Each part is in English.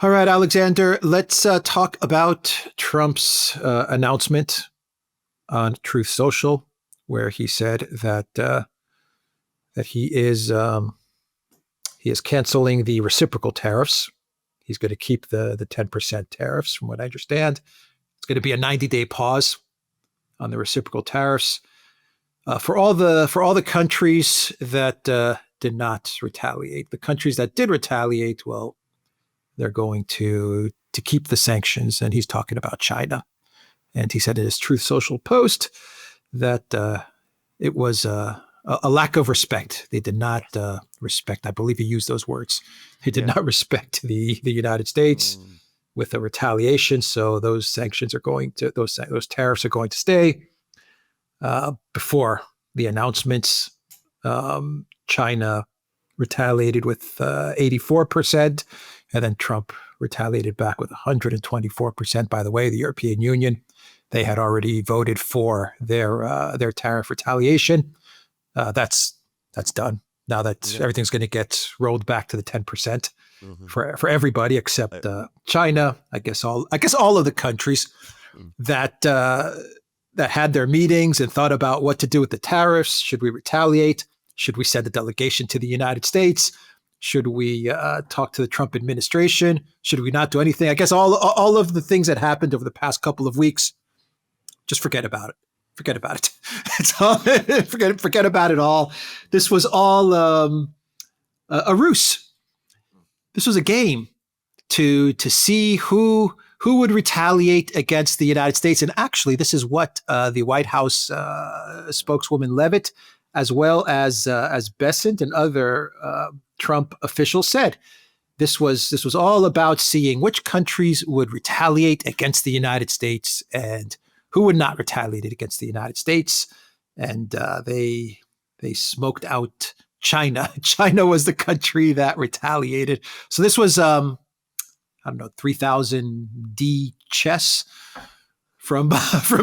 All right, Alexander, let's talk about Trump's announcement on Truth Social, where he said that he is canceling the reciprocal tariffs. He's going to keep the 10% tariffs, from what I understand. It's going to be a 90-day pause on the reciprocal tariffs for all the countries that did not retaliate. The countries that did retaliate, well, they're going to keep the sanctions, and he's talking about China. And he said in his Truth Social post that it was a lack of respect. They did not respect. I believe he used those words. They did not respect the United States with the retaliation. So those sanctions are going to those tariffs are going to stay. Before the announcements, China retaliated with 84%, and then Trump retaliated back with 124%. By the way, the European Union, they had already voted for their tariff retaliation. That's done. Now that everything's going to get rolled back to the 10% for everybody except China. I guess all of the countries that had their meetings and thought about what to do with the tariffs. Should we retaliate? Should we send a delegation to the United States? Should we talk to the Trump administration? Should we not do anything? I guess all of the things that happened over the past couple of weeks, just forget about it. Forget about it. It's all, forget about it all. This was all a ruse. This was a game to see who would retaliate against the United States. And actually, this is what the White House spokeswoman Leavitt, as well as Bessent and other Trump officials said. This was all about seeing which countries would retaliate against the United States and who would not retaliate against the United States. And they smoked out China. China was the country that retaliated. So this was, 3,000 D chess from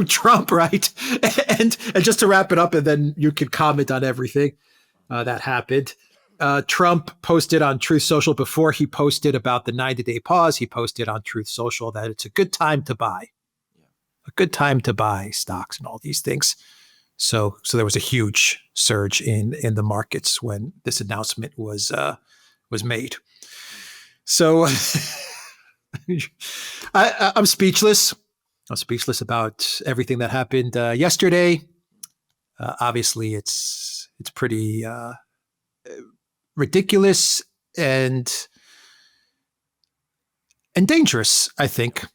Trump, right? And just to wrap it up, and then you can comment on everything that happened. Trump posted on Truth Social before he posted about the 90-day pause. He posted on Truth Social that it's a good time to buy. A good time to buy stocks and all these things. So there was a huge surge in the markets when this announcement was made. So I'm speechless. I'm speechless about everything that happened yesterday. Obviously, it's pretty ridiculous and dangerous, I think,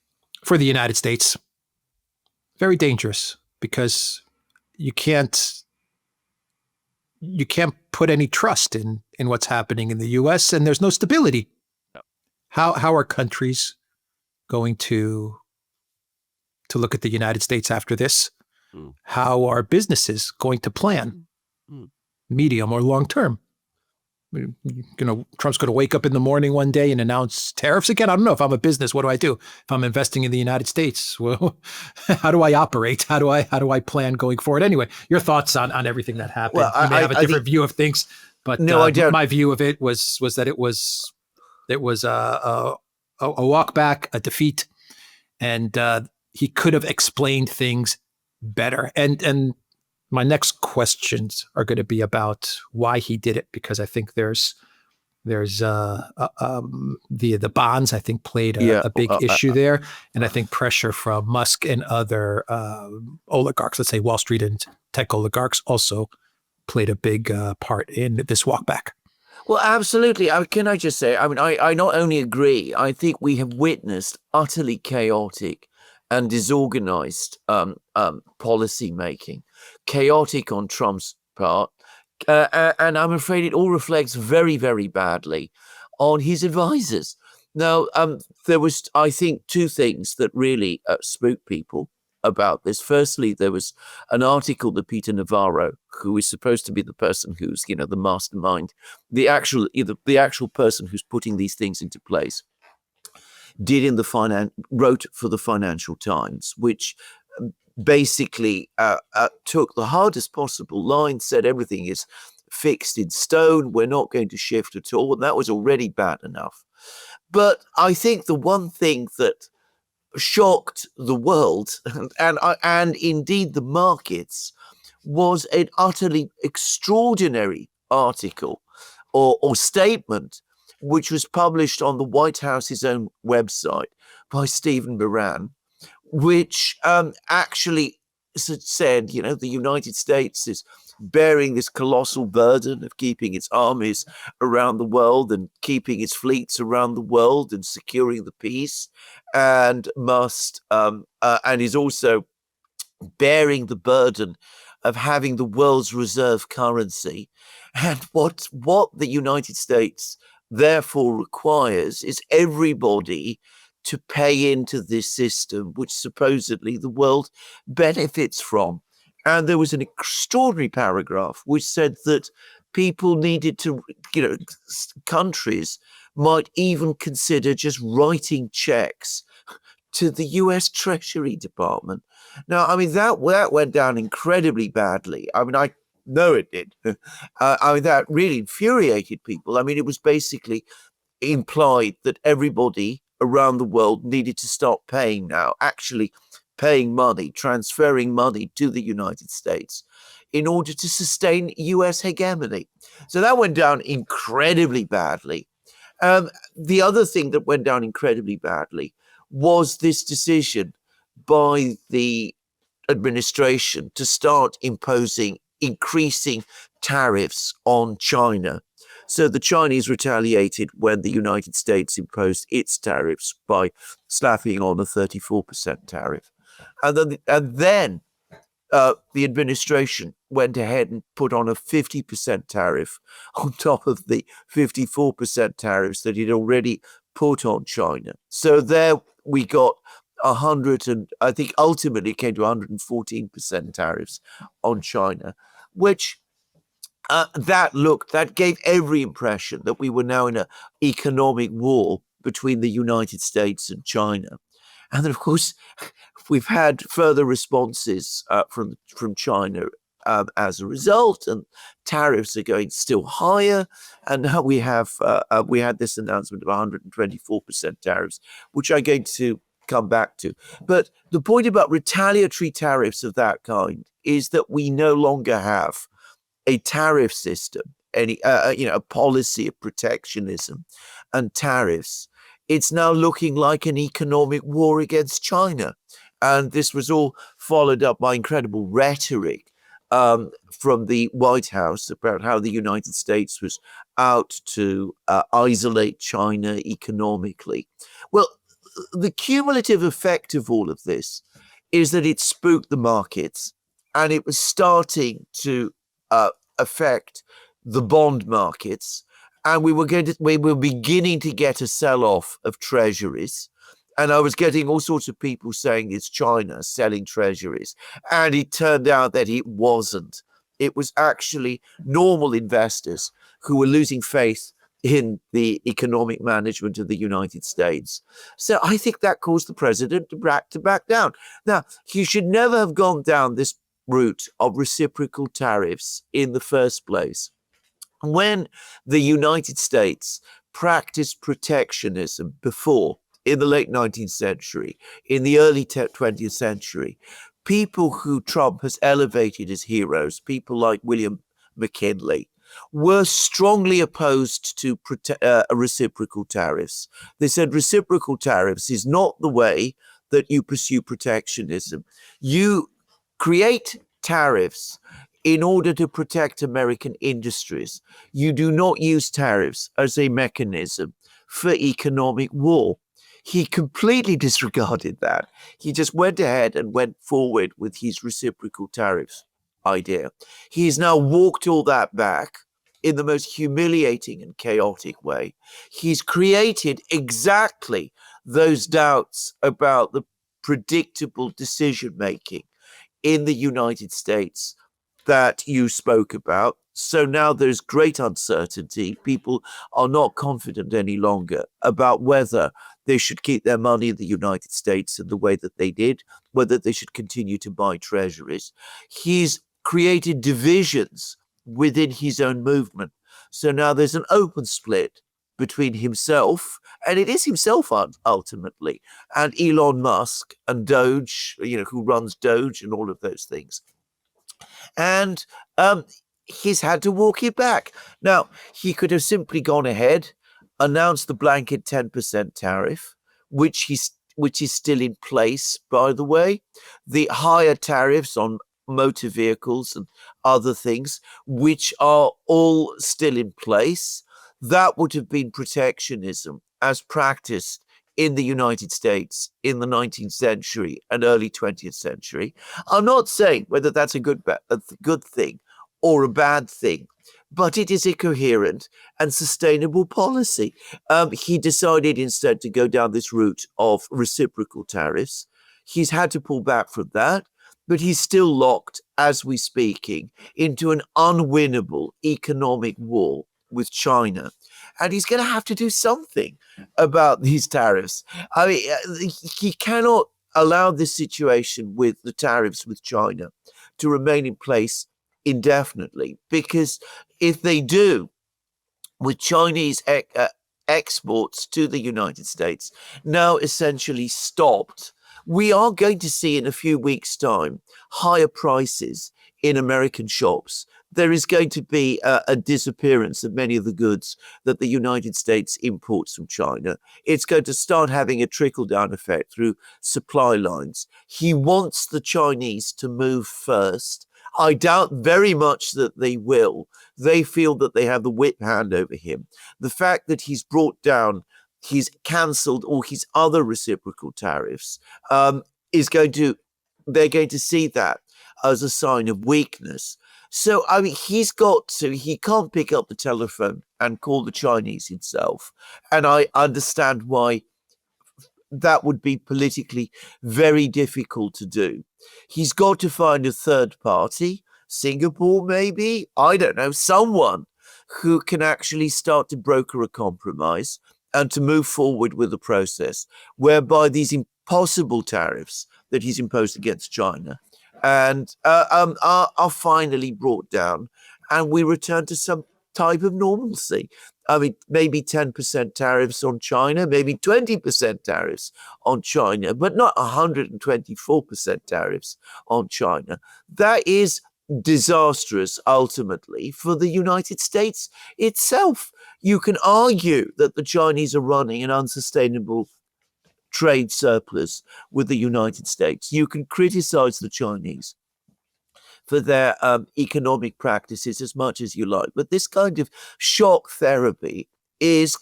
for the United States. Very dangerous, because you can't put any trust in what's happening in the U.S. and there's no stability. No. How are countries going to look at the United States after this? How are businesses going to plan medium or long term? Trump's going to wake up in the morning one day and announce tariffs again. I don't know. If I'm a business, what do I do? If I'm investing in the United States, well, how do I operate? How do I plan going forward? Anyway, your thoughts on everything that happened. Well, you may have a different view of things, but no, my view of it was that it was a walk back, a defeat, and he could have explained things better. And my next questions are going to be about why he did it, because I think there's the bonds, I think, played a big issue there, and I think pressure from Musk and other oligarchs, let's say Wall Street and tech oligarchs, also played a big part in this walk back. Well, absolutely. Can I just say, I not only agree, I think we have witnessed utterly chaotic and disorganized policy making. Chaotic on Trump's part, and I'm afraid it all reflects very, very badly on his advisors. Now, there was, I think, two things that really spooked people about this. Firstly, there was an article that Peter Navarro, who is supposed to be the person who's, the mastermind, the actual person who's putting these things into place, wrote for the Financial Times, which basically took the hardest possible line, said everything is fixed in stone, we're not going to shift at all, and that was already bad enough. But I think the one thing that shocked the world and indeed the markets was an utterly extraordinary article or statement which was published on the White House's own website by Stephen Duran, which actually said, you know, the United States is bearing this colossal burden of keeping its armies around the world and keeping its fleets around the world and securing the peace, and and is also bearing the burden of having the world's reserve currency. And what the United States therefore requires is everybody to pay into this system, which supposedly the world benefits from. And there was an extraordinary paragraph which said that people needed to, you know, countries might even consider just writing checks to the US Treasury Department. Now, I mean, that went down incredibly badly. I mean, I know it did. I mean, that really infuriated people. I mean, it was basically implied that everybody around the world needed to start paying now, actually paying money, transferring money to the United States in order to sustain US hegemony. So that went down incredibly badly. The other thing that went down incredibly badly was this decision by the administration to start imposing increasing tariffs on China. So the Chinese retaliated when the United States imposed its tariffs by slapping on a 34% tariff. And then the administration went ahead and put on a 50% tariff on top of the 54% tariffs that it already put on China. So there we got 100, and I think ultimately came to 114% tariffs on China, which that gave every impression that we were now in an economic war between the United States and China. And then, of course, we've had further responses from China as a result, and tariffs are going still higher. And now we had this announcement of 124% tariffs, which I'm going to come back to. But the point about retaliatory tariffs of that kind is that we no longer have a tariff system, a policy of protectionism and tariffs. It's now looking like an economic war against China. And this was all followed up by incredible rhetoric from the White House about how the United States was out to isolate China economically. Well, the cumulative effect of all of this is that it spooked the markets, and it was starting to affect the bond markets. And we were beginning to get a sell-off of treasuries. And I was getting all sorts of people saying it's China selling treasuries. And it turned out that it wasn't. It was actually normal investors who were losing faith in the economic management of the United States. So I think that caused the president to back down. Now, he should never have gone down this route of reciprocal tariffs in the first place. When the United States practiced protectionism before, in the late 19th century, in the early 20th century, people who Trump has elevated as heroes, people like William McKinley, were strongly opposed to reciprocal tariffs. They said reciprocal tariffs is not the way that you pursue protectionism. You create tariffs in order to protect American industries. You do not use tariffs as a mechanism for economic war. He completely disregarded that. He just went ahead and went forward with his reciprocal tariffs idea. He has now walked all that back in the most humiliating and chaotic way. He's created exactly those doubts about the predictable decision making in the United States that you spoke about. So now there's great uncertainty. People are not confident any longer about whether they should keep their money in the United States in the way that they did, whether they should continue to buy treasuries. He's created divisions within his own movement. So now there's an open split between himself and it is himself ultimately, and Elon Musk and Doge, who runs Doge and all of those things. And he's had to walk it back. Now, he could have simply gone ahead, announced the blanket 10% tariff, which is still in place, by the way. The higher tariffs on motor vehicles and other things, which are all still in place. That would have been protectionism as practiced in the United States in the 19th century and early 20th century. I'm not saying whether that's a good thing or a bad thing, but it is a coherent and sustainable policy. He decided instead to go down this route of reciprocal tariffs. He's had to pull back from that, but he's still locked, as we're speaking, into an unwinnable economic war with China. And he's going to have to do something about these tariffs. I mean, he cannot allow this situation with the tariffs with China to remain in place indefinitely, because if they do, with Chinese exports to the United States now essentially stopped, we are going to see in a few weeks' time higher prices in American shops. There is going to be a disappearance of many of the goods that the United States imports from China. It's going to start having a trickle-down effect through supply lines. He wants the Chinese to move first. I doubt very much that they will. They feel that they have the whip hand over him. The fact that he's cancelled all his other reciprocal tariffs they're going to see that as a sign of weakness. So, I mean, he can't pick up the telephone and call the Chinese himself. And I understand why that would be politically very difficult to do. He's got to find a third party, Singapore maybe, I don't know, someone who can actually start to broker a compromise and to move forward with the process whereby these impossible tariffs that he's imposed against China are finally brought down, and we return to some type of normalcy. I mean, maybe 10% tariffs on China, maybe 20% tariffs on China, but not 124% tariffs on China. That is disastrous, ultimately, for the United States itself. You can argue that the Chinese are running an unsustainable trade surplus with the United States. You can criticize the Chinese for their economic practices as much as you like, but this kind of shock therapy is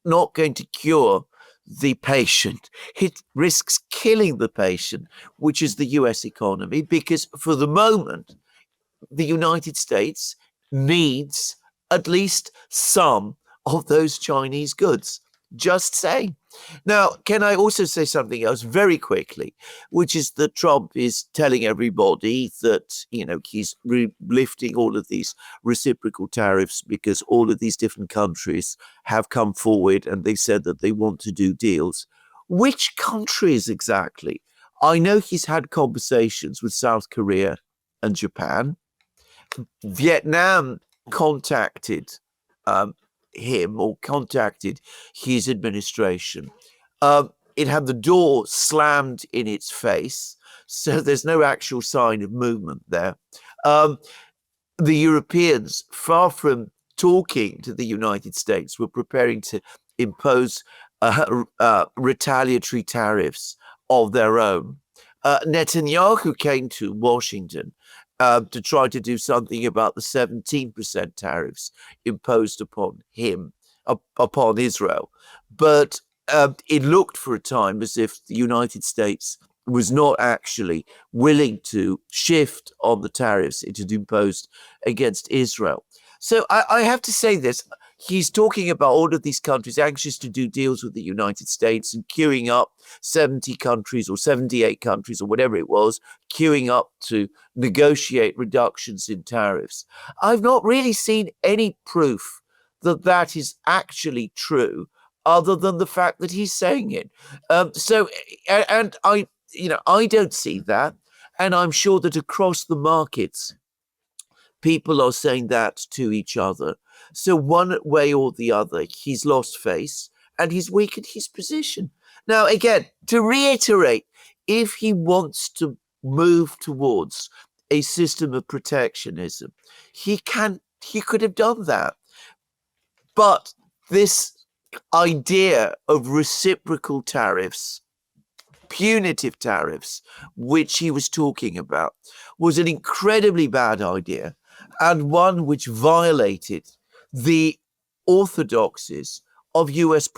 not going to cure the patient. It risks killing the patient, which is the US economy, because for the moment, the United States needs at least some of those Chinese goods. Just saying. Now, can I also say something else very quickly, which is that Trump is telling everybody that, he's lifting all of these reciprocal tariffs because all of these different countries have come forward and they've said that they want to do deals. Which countries exactly? I know he's had conversations with South Korea and Japan. Vietnam contacted him or contacted his administration. It had the door slammed in its face, so there's no actual sign of movement there. The Europeans, far from talking to the United States, were preparing to impose retaliatory tariffs of their own. Netanyahu came to Washington to try to do something about the 17% tariffs imposed upon him, upon Israel. But it looked for a time as if the United States was not actually willing to shift on the tariffs it had imposed against Israel. So I have to say this. He's talking about all of these countries anxious to do deals with the United States and queuing up 70 countries or 78 countries or whatever it was, queuing up to negotiate reductions in tariffs. I've not really seen any proof that that is actually true other than the fact that he's saying it. I don't see that. And I'm sure that across the markets, people are saying that to each other. So one way or the other, he's lost face. and he's weakened his position. Now, again, to reiterate, if he wants to move towards a system of protectionism, he could have done that. But this idea of reciprocal tariffs, punitive tariffs, which he was talking about, was an incredibly bad idea, and one which violated the orthodoxies of US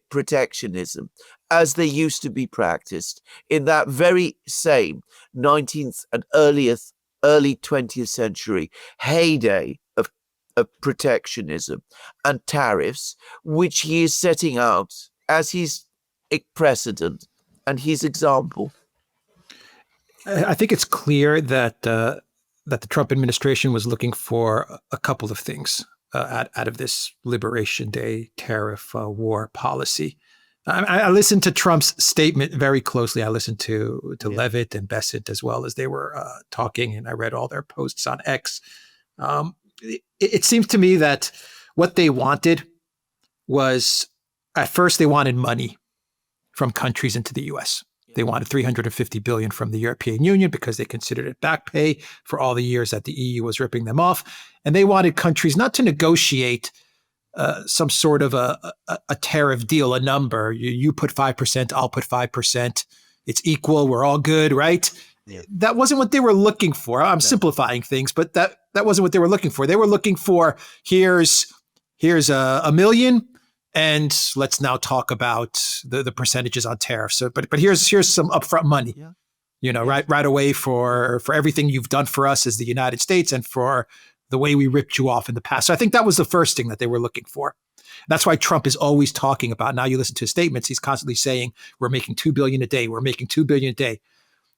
protectionism as they used to be practiced in that very same 19th and early 20th century heyday of protectionism and tariffs, which he is setting out as his precedent and his example. I think it's clear that that the Trump administration was looking for a couple of things out of this Liberation Day tariff war policy. I listened to Trump's statement very closely. I listened to Levitt and Bessent as well as they were talking, and I read all their posts on X. It seems to me that what they wanted was, at first, they wanted money from countries into the U.S. They wanted $350 billion from the European Union because they considered it back pay for all the years that the EU was ripping them off. And they wanted countries not to negotiate some sort of a tariff deal, a number. You put 5%, I'll put 5%. It's equal. We're all good, right? Yeah. That wasn't what they were looking for. I'm simplifying things, but that wasn't what they were looking for. They were looking for, here's a million. And let's now talk about the percentages on tariffs. So, but here's some upfront money, right away for everything you've done for us as the United States and for the way we ripped you off in the past. So I think that was the first thing that they were looking for. That's why Trump is always talking about. Now you listen to his statements; he's constantly saying, "We're making $2 billion a day. We're making $2 billion a day."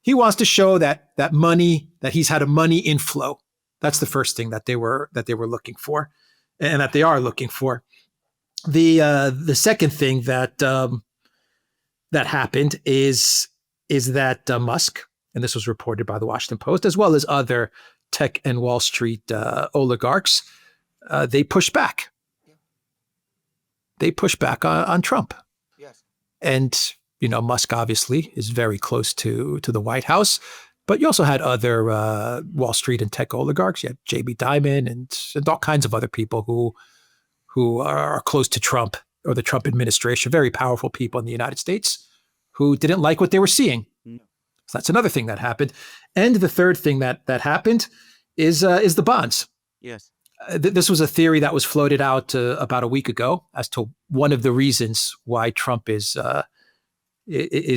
He wants to show that money, that he's had a money inflow. That's the first thing that they were looking for, and that they are looking for. The second thing that happened is that Musk, and this was reported by the Washington Post, as well as other tech and Wall Street oligarchs, they pushed back. They pushed back on Trump. Yes. And Musk obviously is very close to the White House, but you also had other Wall Street and tech oligarchs. You had Jamie Dimon and all kinds of other people who are close to Trump or the Trump administration, very powerful people in the United States who didn't like what they were seeing. So that's another thing that happened. And the third thing that happened is the bonds. Yes. This was a theory that was floated out about a week ago as to one of the reasons why Trump is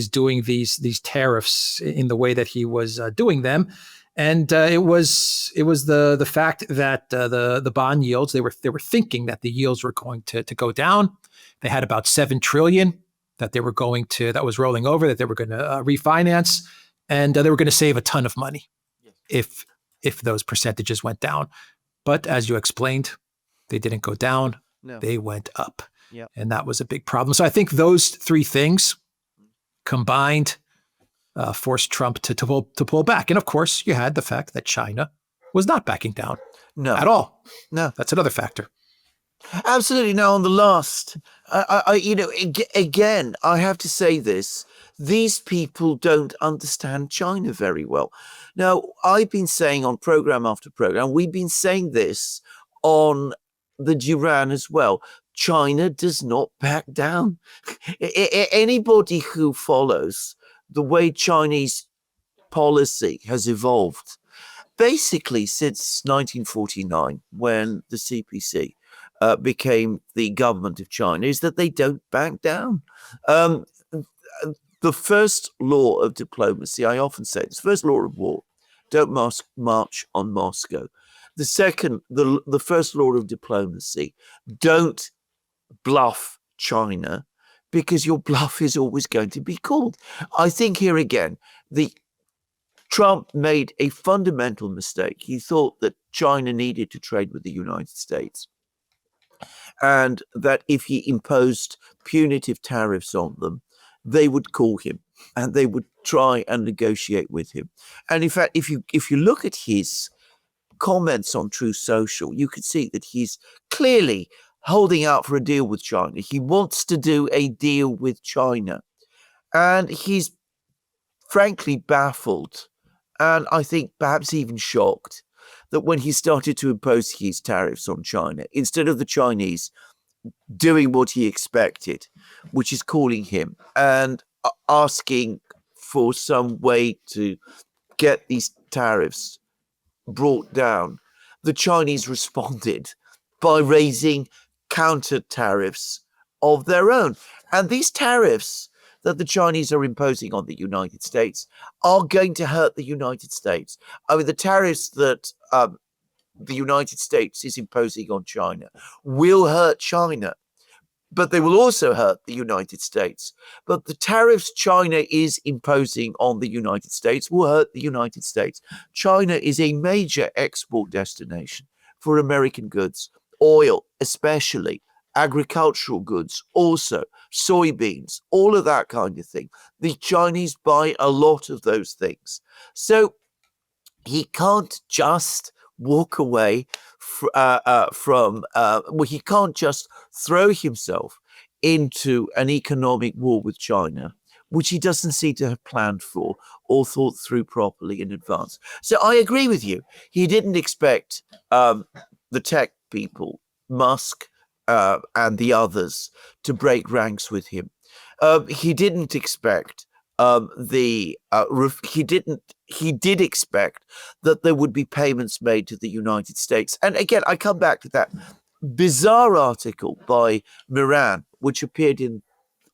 doing these tariffs in the way that he was doing them. And it was the fact that the bond yields, they were thinking that the yields were going to go down. They had about $7 trillion that was rolling over, that they were going to refinance, and they were going to save a ton of money if those percentages went down. But as you explained, they didn't go down; they went up, and that was a big problem. So I think those three things combined forced Trump to pull back. And of course, you had the fact that China was not backing down at all. No, that's another factor. Absolutely. Now, on the last, again, I have to say this. These people don't understand China very well. Now, I've been saying on program after program, we've been saying this on the Duran as well. China does not back down. Anybody who follows the way Chinese policy has evolved, basically since 1949, when the CPC became the government of China, is that they don't back down. The first law of diplomacy, I often say, the first law of war, don't march on Moscow. The second, the first law of diplomacy, don't bluff China, because your bluff is always going to be called. I think here again, Trump made a fundamental mistake. He thought that China needed to trade with the United States, and that if he imposed punitive tariffs on them, they would call him and they would try and negotiate with him. And in fact, if you look at his comments on True Social, you can see that he's clearly holding out for a deal with China. He wants to do a deal with China. And he's frankly baffled, and I think perhaps even shocked, that when he started to impose his tariffs on China, instead of the Chinese doing what he expected, which is calling him and asking for some way to get these tariffs brought down, the Chinese responded by raising counter tariffs of their own. And these tariffs that the Chinese are imposing on the United States are going to hurt the United States. I mean, the tariffs that the United States is imposing on China will hurt China, but they will also hurt the United States. But the tariffs China is imposing on the United States will hurt the United States. China is a major export destination for American goods, oil especially, agricultural goods also, soybeans, all of that kind of thing. The Chinese buy a lot of those things. So he can't just walk away he can't just throw himself into an economic war with China, which he doesn't seem to have planned for or thought through properly in advance. So I agree with you. He didn't expect the tech people, Musk and the others, to break ranks with him. He didn't expect he did expect that there would be payments made to the United States. And again, I come back to that bizarre article by Duran, which appeared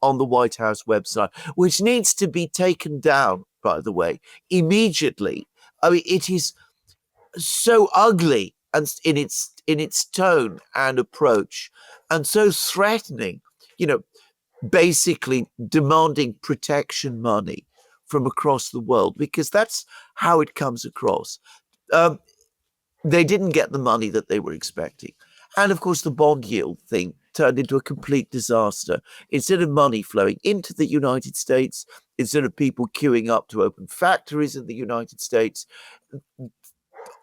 on the White House website, which needs to be taken down, by the way, immediately. I mean, it is so ugly and in its tone and approach, and so threatening, basically demanding protection money from across the world, because that's how it comes across. They didn't get the money that they were expecting. And of course, the bond yield thing turned into a complete disaster. Instead of money flowing into the United States, instead of people queuing up to open factories in the United States,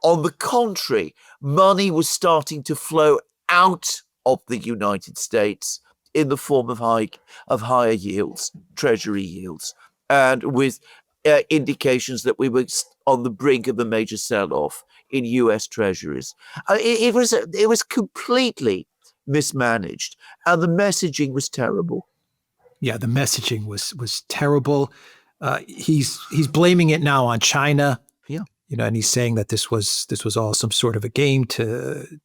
on the contrary, money was starting to flow out of the United States in the form of higher yields, treasury yields, and with indications that we were on the brink of a major sell-off in U.S. treasuries. It was completely mismanaged, and the messaging was terrible. Yeah, the messaging was terrible. He's blaming it now on China. Yeah. And he's saying that this was all some sort of a game to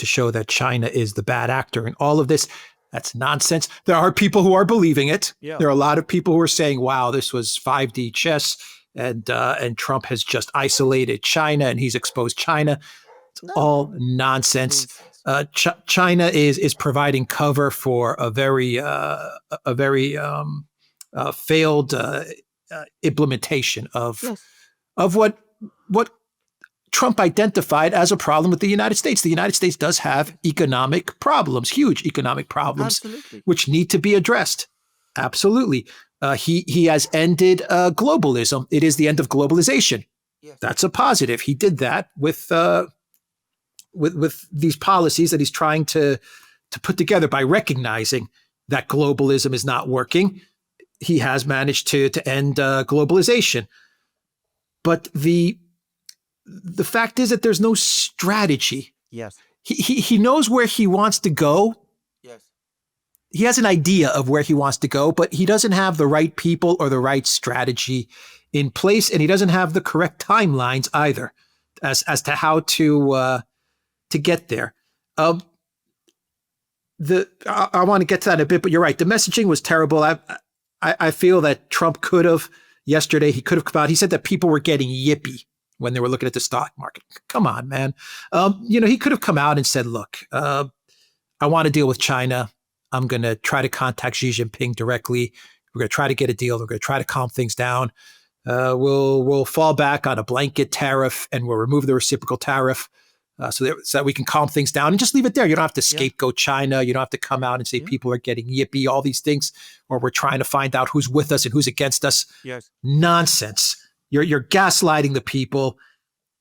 show that China is the bad actor in all of this. That's nonsense. There are people who are believing it. Yeah. There are a lot of people who are saying, "Wow, this was 5D chess," and Trump has just isolated China and he's exposed China. It's all nonsense. China is providing cover for a very failed implementation of what Trump identified as a problem with the United States. The United States does have economic problems, huge economic problems, Absolutely. which need to be addressed. Absolutely. He has ended globalism. It is the end of globalization. Yes. That's a positive. He did that with these policies that he's trying to put together by recognizing that globalism is not working. He has managed to end globalization. But the fact is that there's no strategy. Yes. He knows where he wants to go. Yes. He has an idea of where he wants to go, but he doesn't have the right people or the right strategy in place, and he doesn't have the correct timelines either as to how to get there. I want to get to that in a bit, but you're right. The messaging was terrible. I feel that Trump could have yesterday. He could have come out. He said that people were getting yippy when they were looking at the stock market. Come on, man. He could have come out and said, "Look, I want to deal with China. I'm going to try to contact Xi Jinping directly. We're going to try to get a deal. We're going to try to calm things down. We'll fall back on a blanket tariff and we'll remove the reciprocal tariff so that we can calm things down and just leave it there. You don't have to scapegoat China. You don't have to come out and say people are getting yippy, all these things, or we're trying to find out who's with us and who's against us." Yes. Nonsense. You're gaslighting the people.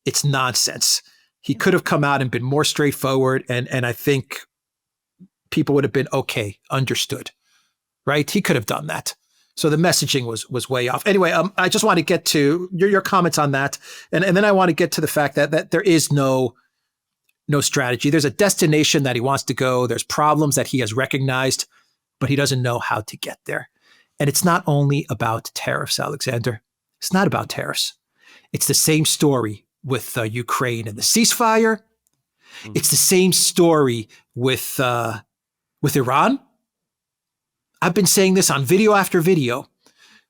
It's nonsense. He could have come out and been more straightforward. And I think people would have been, okay, understood, right? He could have done that. So the messaging was way off. Anyway, I just want to get to your comments on that. And then I want to get to the fact that there is no strategy. There's a destination that he wants to go. There's problems that he has recognized, but he doesn't know how to get there. And it's not only about tariffs, Alexander. It's not about tariffs. It's the same story with Ukraine and the ceasefire. Mm-hmm. It's the same story with Iran. I've been saying this on video after video.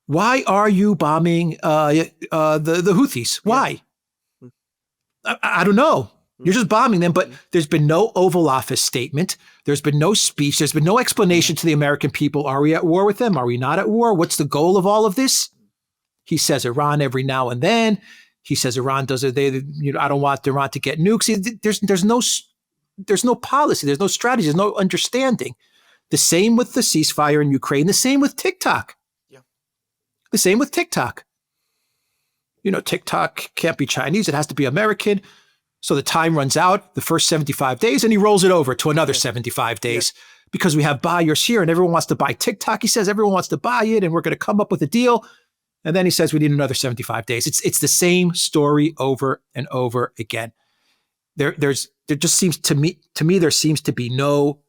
Why are you bombing the Houthis? Why? I don't know. You're just bombing them, but there's been no Oval Office statement. There's been no speech. There's been no explanation to the American people. Are we at war with them? Are we not at war? What's the goal of all of this? He says Iran every now and then. He says Iran does it. I don't want Iran to get nukes. There's no policy. There's no strategy. There's no understanding. The same with the ceasefire in Ukraine. The same with TikTok. Yeah. The same with TikTok. TikTok can't be Chinese. It has to be American. So the time runs out the first 75 days and he rolls it over to another 75 days because we have buyers here and everyone wants to buy TikTok. He says everyone wants to buy it and we're going to come up with a deal. And then he says we need another 75 days. It's the same story over and over again. There just seems to me there seems to be no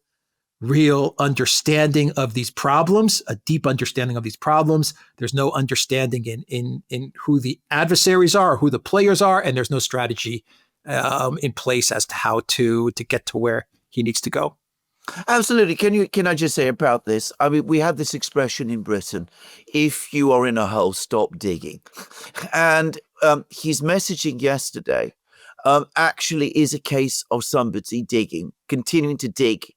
real understanding of these problems, a deep understanding of these problems. There's no understanding in who the adversaries are, who the players are, and there's no strategy in place as to how to get to where he needs to go. Absolutely. Can I just say about this? I mean, we have this expression in Britain: if you are in a hole, stop digging. And his messaging yesterday actually is a case of somebody continuing to dig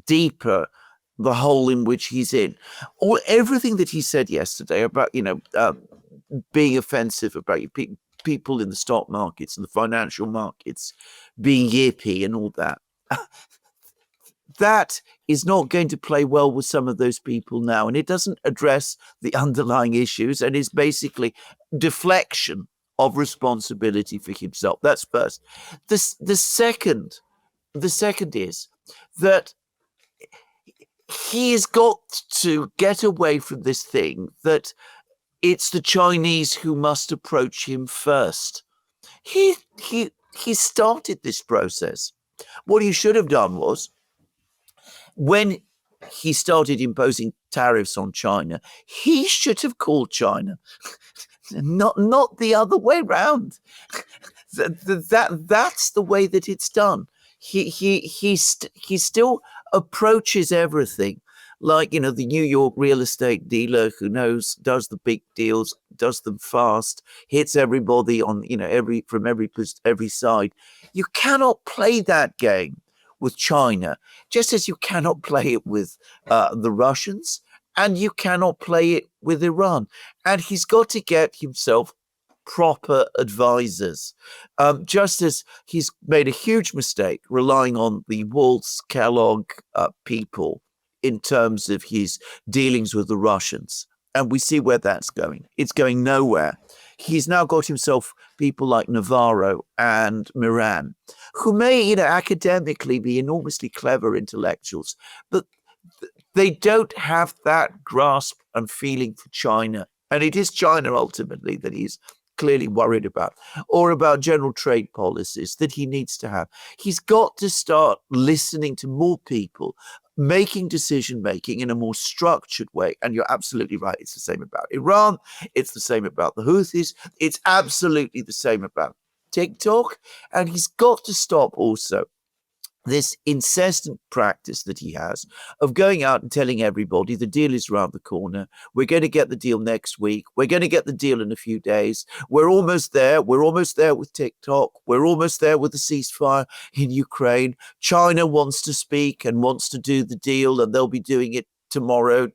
deeper the hole in which he's in. Everything that he said yesterday about being offensive about people in the stock markets and the financial markets being yippy and all that. That is not going to play well with some of those people now. And it doesn't address the underlying issues and is basically deflection of responsibility for himself. That's first. The second is that he has got to get away from this thing that it's the Chinese who must approach him first. He started this process. What he should have done was, when he started imposing tariffs on China, he should have called China, not the other way round. That's the way that it's done. He still approaches everything like, the New York real estate dealer who does the big deals, does them fast, hits everybody on, from every side. You cannot play that game with China, just as you cannot play it with the Russians, and you cannot play it with Iran. And he's got to get himself proper advisors, just as he's made a huge mistake relying on the Waltz Kellogg people in terms of his dealings with the Russians. And we see where that's going. It's going nowhere. He's now got himself people like Navarro and Miran, who may, academically be enormously clever intellectuals, but they don't have that grasp and feeling for China. And it is China ultimately that he's clearly worried about, or about general trade policies that he needs to have. He's got to start listening to more people, making decision-making in a more structured way. And you're absolutely right. It's the same about Iran. It's the same about the Houthis. It's absolutely the same about TikTok. And he's got to stop also this incessant practice that he has of going out and telling everybody the deal is around the corner. We're going to get the deal next week. We're going to get the deal in a few days. We're almost there. We're almost there with TikTok. We're almost there with the ceasefire in Ukraine. China wants to speak and wants to do the deal, and they'll be doing it tomorrow,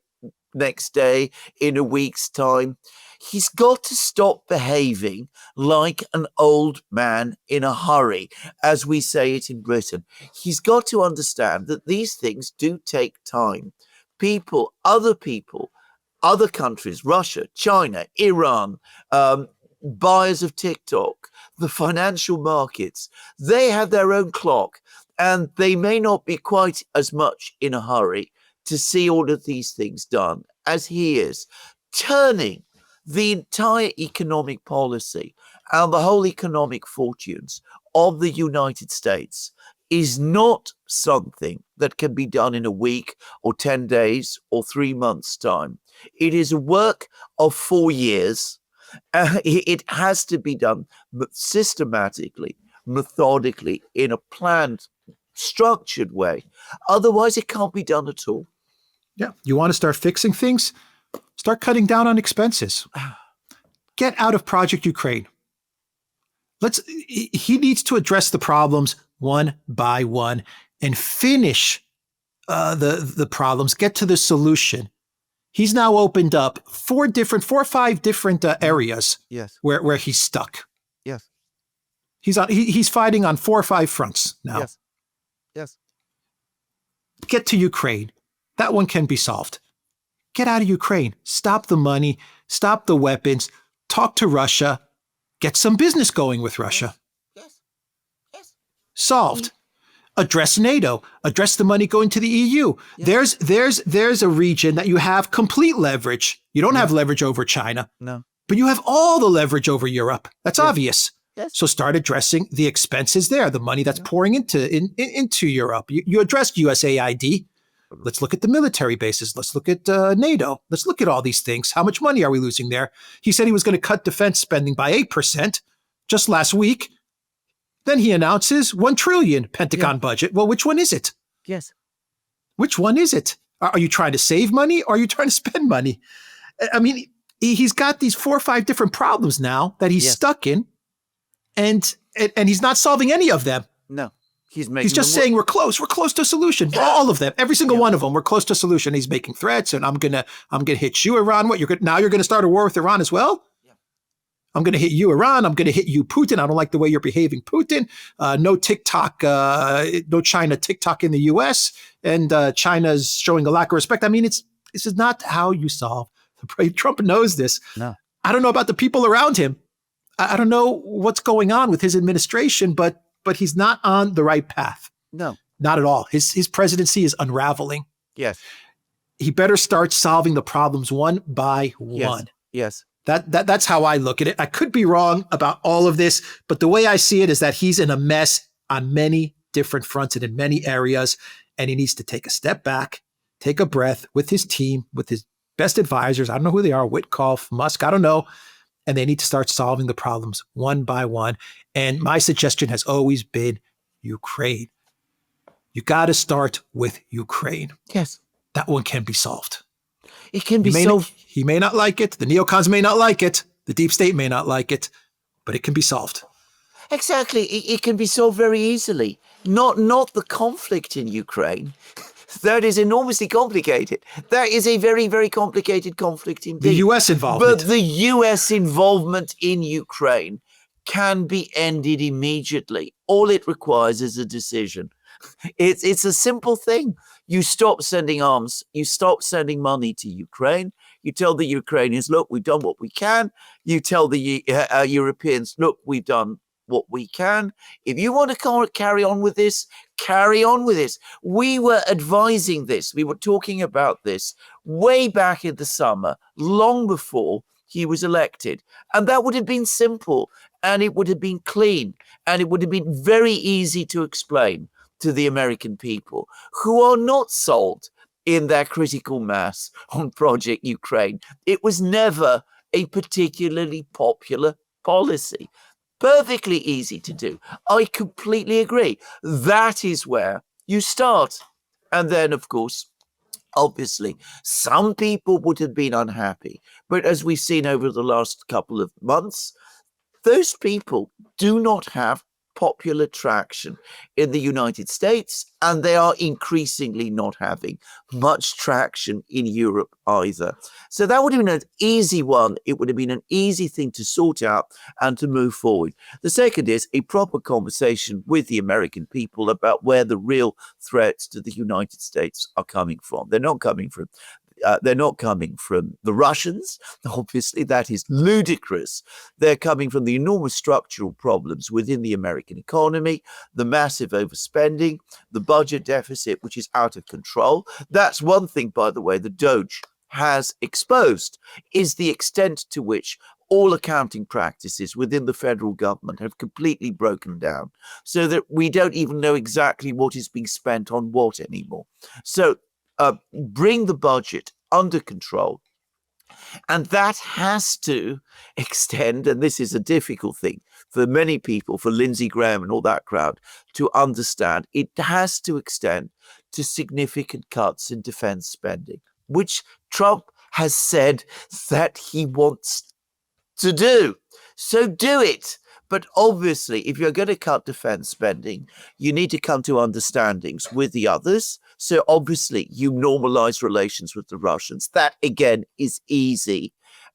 next day, in a week's time. He's got to stop behaving like an old man in a hurry, as we say it in Britain. He's got to understand that these things do take time. Other countries, Russia, China, Iran, buyers of TikTok, the financial markets, they have their own clock. And they may not be quite as much in a hurry to see all of these things done as he is, turning the entire economic policy and the whole economic fortunes of the United States is not something that can be done in a week or 10 days or 3 months' time. It is a work of 4 years. It has to be done systematically, methodically, in a planned, structured way. Otherwise, it can't be done at all. Yeah. You want to start fixing things? Start cutting down on expenses. Get out of Project Ukraine. He needs to address the problems one by one and finish the problems, get to the solution. He's now opened up 4 or 5 different areas where he's stuck. Yes. He's fighting on 4 or 5 fronts now. Yes. Get to Ukraine. That one can be solved. Get out of Ukraine. Stop the money. Stop the weapons. Talk to Russia. Get some business going with Russia. Yes. Solved. Address NATO. Address the money going to the EU. Yes. There's a region that you have complete leverage. You don't have leverage over China. No. But you have all the leverage over Europe. That's obvious. Yes. So start addressing the expenses there, the money that's pouring into Europe. You addressed USAID. Let's look at the military bases. Let's look at NATO. Let's look at all these things. How much money are we losing there? He said he was going to cut defense spending by 8% just last week. Then he announces $1 trillion Pentagon budget. Well, which one is it? Yes. Which one is it? Are you trying to save money or are you trying to spend money? I mean, he's got these 4 or 5 different problems now that he's stuck in, and he's not solving any of them. No. He's just saying we're close to a solution. All of them, every single one of them, we're close to a solution. He's making threats, and I'm gonna hit you, Iran. What you're gonna start a war with Iran as well? Yeah. I'm gonna hit you, Iran. I'm gonna hit you, Putin. I don't like the way you're behaving, Putin. No TikTok, no China TikTok in the U.S. and China's showing a lack of respect. I mean, this is not how you solve. Trump knows this. No, I don't know about the people around him. I don't know what's going on with his administration, but he's not on the right path. No, not at all. His presidency is unraveling. Yes. He better start solving the problems one by one. Yes. That's how I look at it. I could be wrong about all of this, but the way I see it is that he's in a mess on many different fronts and in many areas, and he needs to take a step back, take a breath with his team, with his best advisors. I don't know who they are, Witkoff, Musk, I don't know. And they need to start solving the problems one by one. And my suggestion has always been Ukraine. You got to start with Ukraine. Yes. That one can be solved. It can be solved. He may not like it. The neocons may not like it. The deep state may not like it. But it can be solved. Exactly. It can be solved very easily. Not the conflict in Ukraine. That is enormously complicated. That is a very, very complicated conflict indeed. The U.S. involvement. But the U.S. involvement in Ukraine can be ended immediately. All it requires is a decision. It's a simple thing. You stop sending arms. You stop sending money to Ukraine. You tell the Ukrainians, look, we've done what we can. You tell the Europeans, look, we've done what we can. If you want to carry on with this, carry on with this. We were advising this. We were talking about this way back in the summer, long before he was elected. And that would have been simple, and it would have been clean, and it would have been very easy to explain to the American people who are not sold in their critical mass on Project Ukraine. It was never a particularly popular policy. Perfectly easy to do. I completely agree. That is where you start. And then, of course, obviously, some people would have been unhappy. But as we've seen over the last couple of months, those people do not have popular traction in the United States, and they are increasingly not having much traction in Europe either. So that would have been an easy one. It would have been an easy thing to sort out and to move forward. The second is a proper conversation with the American people about where the real threats to the United States are coming from. They're not coming from They're not coming from the Russians. Obviously, that is ludicrous. They're coming from the enormous structural problems within the American economy, the massive overspending, the budget deficit, which is out of control. That's one thing, by the way, the Doge has exposed, is the extent to which all accounting practices within the federal government have completely broken down, so that we don't even know exactly what is being spent on what anymore. So bring the budget under control. And that has to extend, and this is a difficult thing for many people, for Lindsey Graham and all that crowd to understand, it has to extend to significant cuts in defense spending, which Trump has said that he wants to do. So do it. But obviously, if you're going to cut defense spending, you need to come to understandings with the others. So obviously, you normalize relations with the Russians. That, again, is easy.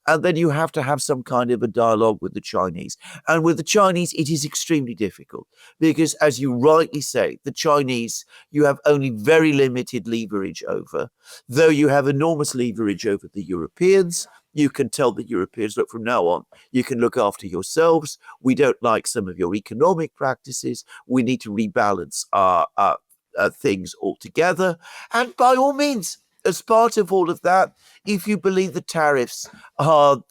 And then you have to have some kind of a dialogue with the Chinese. And with the Chinese, it is extremely difficult because, as you rightly say, the Chinese, you have only very limited leverage over, though you have enormous leverage over the Europeans. You can tell the Europeans, look, from now on, you can look after yourselves. We don't like some of your economic practices. We need to rebalance our things altogether. And by all means, as part of all of that, if you believe the tariffs are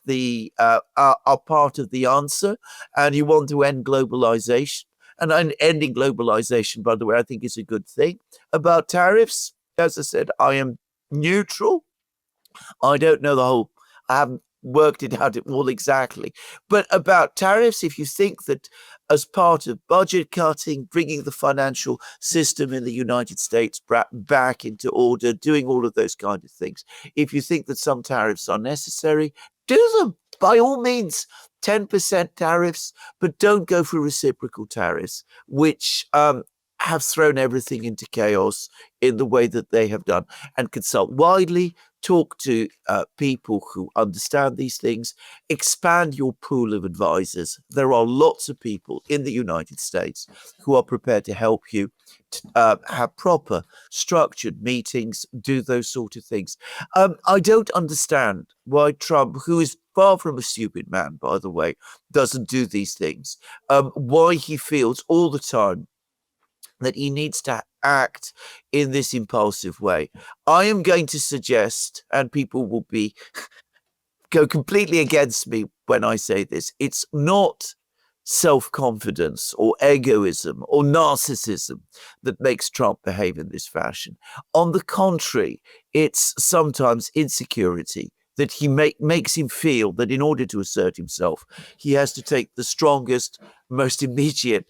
part of the answer, and you want to end globalization, and ending globalization, by the way, I think is a good thing. About tariffs, as I said, I am neutral. I don't know I haven't worked it out all exactly. But about tariffs, if you think that as part of budget cutting, bringing the financial system in the United States back into order, doing all of those kind of things, if you think that some tariffs are necessary, do them. By all means, 10% tariffs, but don't go for reciprocal tariffs, which have thrown everything into chaos in the way that they have done. And consult widely, talk to people who understand these things, expand your pool of advisors. There are lots of people in the United States who are prepared to help you have proper structured meetings, do those sort of things. I don't understand why Trump, who is far from a stupid man, by the way, doesn't do these things, why he feels all the time that he needs to act in this impulsive way. I am going to suggest, and people will go completely against me when I say this, it's not self-confidence or egoism or narcissism that makes Trump behave in this fashion. On the contrary, it's sometimes insecurity that he makes him feel that in order to assert himself, he has to take the strongest, most immediate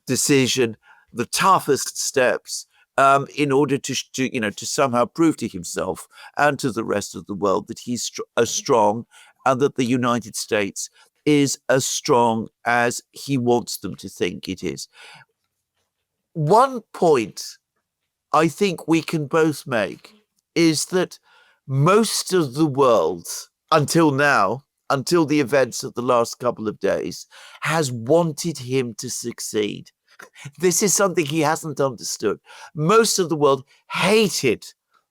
decision, the toughest steps, in order to somehow prove to himself and to the rest of the world that he's as strong and that the United States is as strong as he wants them to think it is. One point I think we can both make is that most of the world, until now, until the events of the last couple of days, has wanted him to succeed. This is something he hasn't understood. Most of the world hated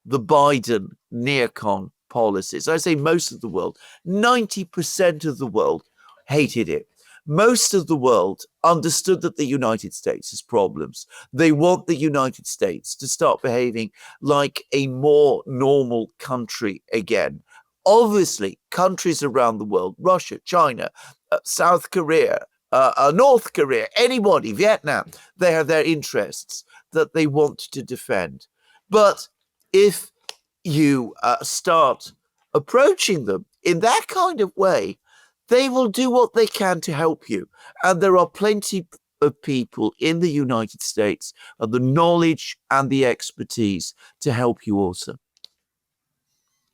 the Biden neocon policies. I say most of the world. 90% of the world hated it. Most of the world understood that the United States has problems. They want the United States to start behaving like a more normal country again. Obviously, countries around the world, Russia, China, South Korea, North Korea, anybody, Vietnam, they have their interests that they want to defend. But if you start approaching them in that kind of way, they will do what they can to help you. And there are plenty of people in the United States of the knowledge and the expertise to help you also.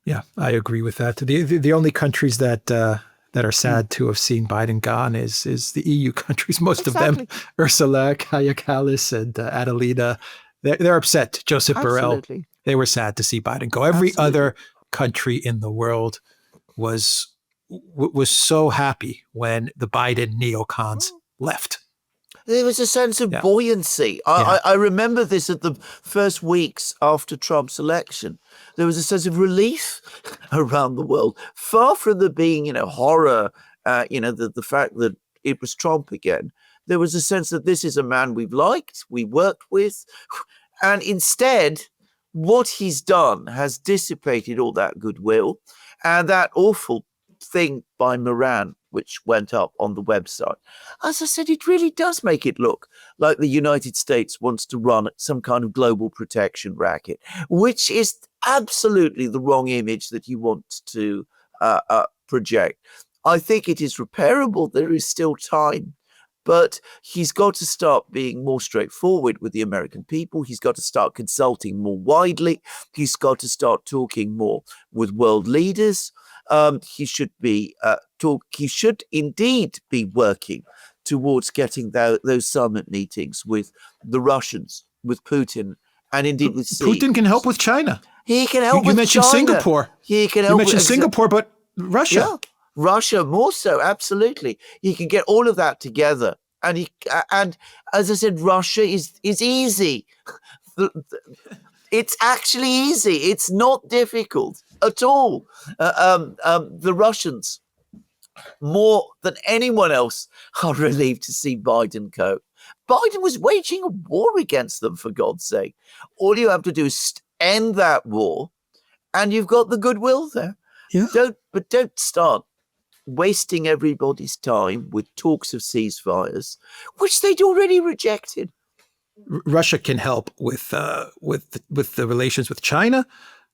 Yeah, I agree with that. The only countries that are sad to have seen Biden gone is the EU countries. Most of them, Ursula, Kaja Kallas, and Adelina, they're upset. Joseph Borrell, they were sad to see Biden go. Every other country in the world was so happy when the Biden neocons left. There was a sense of buoyancy. I remember this at the first weeks after Trump's election. There was a sense of relief around the world, far from there being, horror, the fact that it was Trump again. There was a sense that this is a man we've liked, we worked with, and instead, what he's done has dissipated all that goodwill, and that awful thing by Moran, which went up on the website. As I said, it really does make it look like the United States wants to run some kind of global protection racket, which is absolutely the wrong image that you want to project. I think it is repairable. There is still time. But he's got to start being more straightforward with the American people. He's got to start consulting more widely. He's got to start talking more with world leaders. He should be He should indeed be working towards getting those summit meetings with the Russians, with Putin, and indeed with Xi. Putin can help with China. He can help with China. You mentioned Singapore. He can help. You mentioned Singapore, but Russia. Yeah. Russia more so, absolutely. He can get all of that together, and as I said, Russia is easy. It's actually easy. It's not difficult at all. The Russians, more than anyone else, are relieved to see Biden go. Biden was waging a war against them, for God's sake. All you have to do is end that war, and you've got the goodwill there. Yeah. Don't start wasting everybody's time with talks of ceasefires, which they'd already rejected. Russia can help with the relations with China.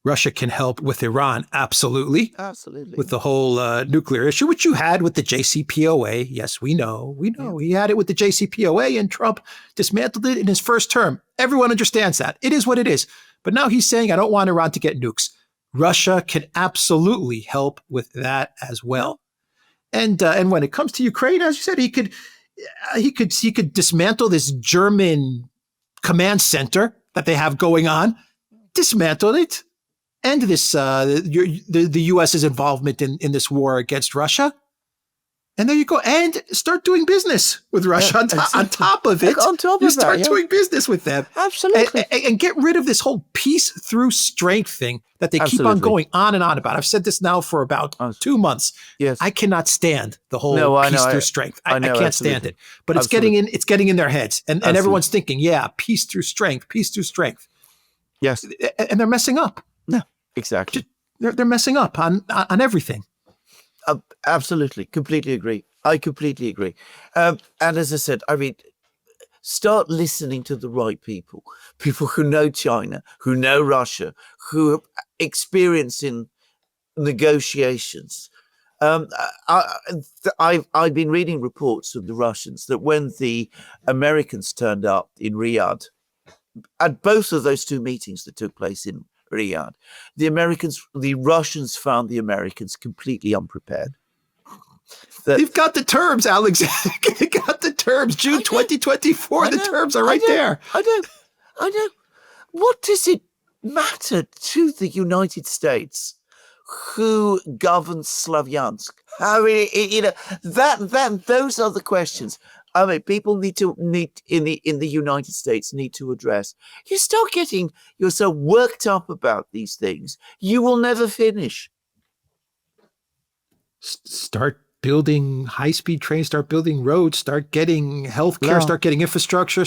Russia can help with Iran, absolutely. Absolutely. With the whole nuclear issue, which you had with the JCPOA. Yes, we know. Yeah. He had it with the JCPOA, and Trump dismantled it in his first term. Everyone understands that. It is what it is. But now he's saying, I don't want Iran to get nukes. Russia can absolutely help with that as well. And when it comes to Ukraine, as you said, he could dismantle this German command center that they have going on, dismantle it, end this the U.S.'s involvement in this war against Russia, and there you go, and start doing business with Russia on top of it. On top of you start doing business with them, absolutely, and get rid of this whole peace through strength thing that they keep on going on and on about. I've said this now for about 2 months. Yes, I cannot stand the whole peace through strength. I can't stand it. But it's getting in their heads, and everyone's thinking, peace through strength, peace through strength. Yes, and they're messing up. No, exactly. They're messing up on everything. Absolutely, completely agree. I completely agree. And as I said, I mean, start listening to the right people who know China, who know Russia, who have experience in negotiations. I've been reading reports from the Russians that when the Americans turned up in Riyadh, at both of those two meetings that took place in Riyadh, the Russians found the Americans completely unprepared. They've got the terms, Alexander. They got the terms. June 2024. The terms are right there. I know. What does it matter to the United States who governs Slavyansk? I mean, those are the questions. I mean, people in the United States need to address. You start getting yourself worked up about these things, you will never finish. Start building high-speed trains, start building roads, start getting healthcare, start getting infrastructure,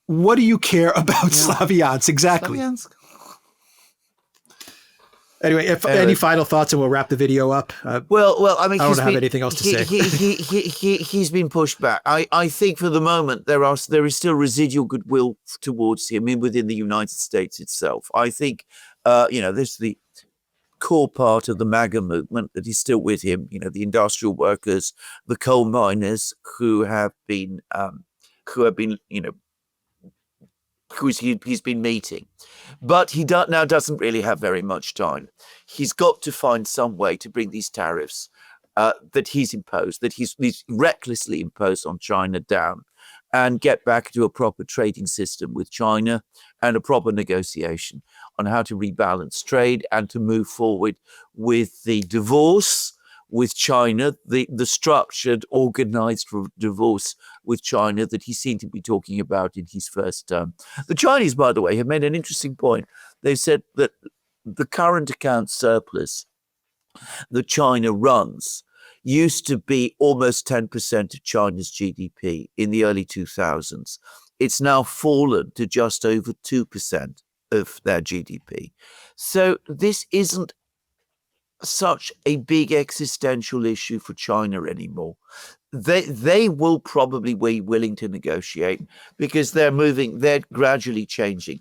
what do you care about Slavyansk? Exactly. Slavyansk. Anyway, any final thoughts, and we'll wrap the video up. Well, I mean, I don't have anything else to say. He's been pushed back. I think for the moment there is still residual goodwill towards him within the United States itself. I think there's the core part of the MAGA movement that is still with him. The industrial workers, the coal miners who he's been meeting, but he now doesn't really have very much time. He's got to find some way to bring these tariffs that he's imposed, that he's recklessly imposed on China down, and get back to a proper trading system with China and a proper negotiation on how to rebalance trade and to move forward with the divorce, with China, the structured, organized divorce with China that he seemed to be talking about in his first term. The Chinese, by the way, have made an interesting point. They said that the current account surplus that China runs used to be almost 10% of China's GDP in the early 2000s. It's now fallen to just over 2% of their GDP. So this isn't such a big existential issue for China anymore. They will probably be willing to negotiate because they're gradually changing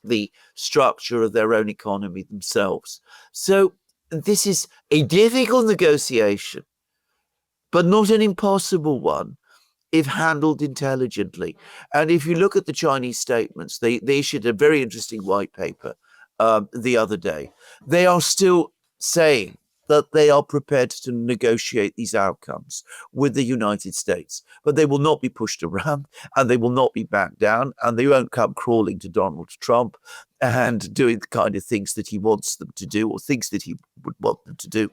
the structure of their own economy themselves. So this is a difficult negotiation, but not an impossible one if handled intelligently. And if you look at the Chinese statements, they issued a very interesting white paper the other day. They are still saying that they are prepared to negotiate these outcomes with the United States, but they will not be pushed around and they will not be backed down and they won't come crawling to Donald Trump and doing the kind of things that he wants them to do or things that he would want them to do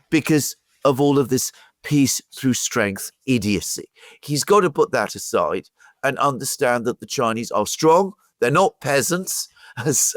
because of all of this peace through strength idiocy. He's got to put that aside and understand that the Chinese are strong. They're not peasants, as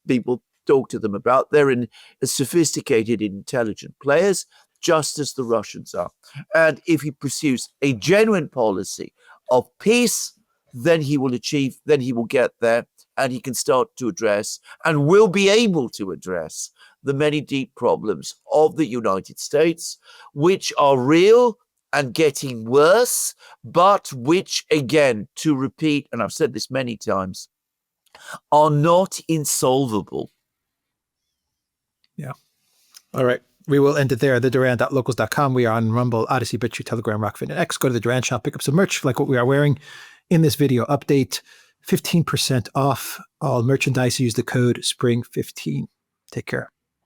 people talk to them about. They're sophisticated, intelligent players, just as the Russians are. And if he pursues a genuine policy of peace, then he will get there, and he can start to address and will be able to address the many deep problems of the United States, which are real and getting worse, but which, again, to repeat, and I've said this many times, are not insolvable. Yeah. All right. We will end it there. TheDuran.locals.com. We are on Rumble, Odyssey, BitChute, Telegram, Rockfin, and X. Go to the Duran shop, pick up some merch like what we are wearing in this video update. 15% off all merchandise. Use the code SPRING15. Take care.